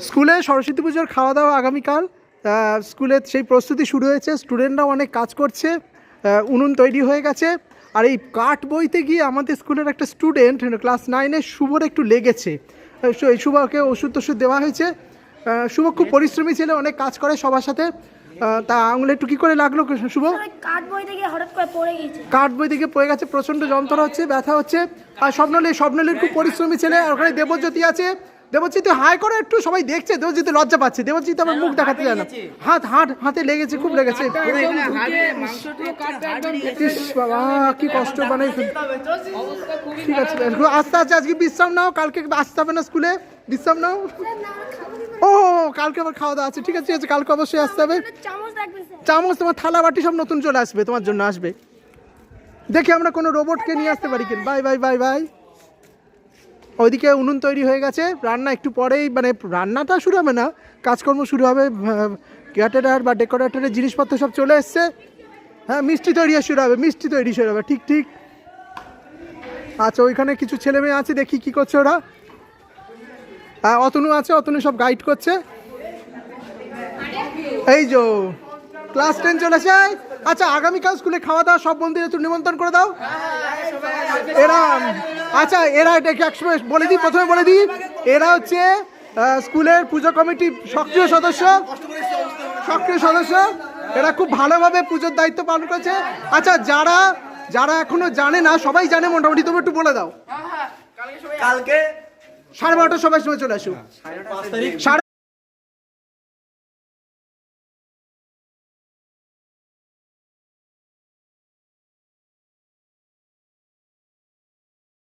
স্কুলে সরস্বতী পুজোর খাওয়া দাওয়া আগামীকাল। স্কুলে সেই প্রস্তুতি শুরু হয়েছে, স্টুডেন্টরাও অনেক কাজ করছে, উনুন তৈরি হয়ে গেছে। আর এই কাঠ বইতে গিয়ে আমাদের স্কুলের একটা স্টুডেন্ট ক্লাস 9-এর শুভর একটু লেগেছে। শুভকে ওষুধ টষুধ দেওয়া হয়েছে। শুভ খুব পরিশ্রমী ছেলে, অনেক কাজ করে সবার সাথে। তা আঙুলে একটু কী করে লাগলো শুভ? কাঠ বই থেকে হঠাৎ করে পড়ে গেছে। কাঠ বই থেকে পড়ে গেছে, প্রচণ্ড যন্ত্রণা হচ্ছে, ব্যথা হচ্ছে। আর স্বপ্নলীর খুব পরিশ্রমী ছেলে। আর ওখানে দেবজ্যোতি আছে। দেবজ্যোতি হাই করে একটু, সবাই দেখছে। দেবজ্যোতি লজ্জা পাচ্ছে, দেবজ্যোতি আমার মুখ দেখাতে যায় না। হাতে লেগেছে, খুব লেগেছে। ইস বাবা, কি কষ্ট। মানে ঠিক আছে, আস্তে আস্তে আজকে বিশ্রাম নাও, কালকে আসতে হবে না স্কুলে, বিশ্রাম নাও। ও কালকে আবার খাওয়া দাওয়া আছে, ঠিক আছে, কালকে অবশ্যই আসতে হবে। চামচ, তোমার থালা বাটি সব নতুন চলে আসবে, তোমার জন্য আসবে। দেখি আমরা কোনো রোবটকে নিয়ে আসতে পারি কিনা। Bye bye bye bye. ওইদিকে উনুন তৈরি হয়ে গেছে, রান্না একটু পরেই, মানে রান্নাটা শুরু হবে না, কাজকর্ম শুরু হবে। ক্যাটারার বা ডেকোরেটরের জিনিসপত্র সব চলে এসছে। হ্যাঁ, মিষ্টি তৈরি শুরু হবে, ঠিক। আচ্ছা, ওইখানে কিছু ছেলে মেয়ে আছে, দেখি কি করছে ওরা। অতনু আছে, অতনু সব গাইড করছে। এই যে ক্লাস 10 চলেছে। আচ্ছা, আগামীকাল স্কুলে খাওয়া দাওয়া সব বন্ধুদের একটু নিমন্ত্রণ করে দাও। এরা এটাকে একসময় বলে দিই, প্রথমে বলে দিই, এরা হচ্ছে স্কুলের পুজো কমিটির সক্রিয় সদস্য। এরা খুব ভালোভাবে পুজোর দায়িত্ব পালন করেছে। আচ্ছা, যারা এখনো জানে না, সবাই জানে মোটামুটি, তুমি একটু বলে দাও। কালকে 12:30 সবাই সময় চলে আসো।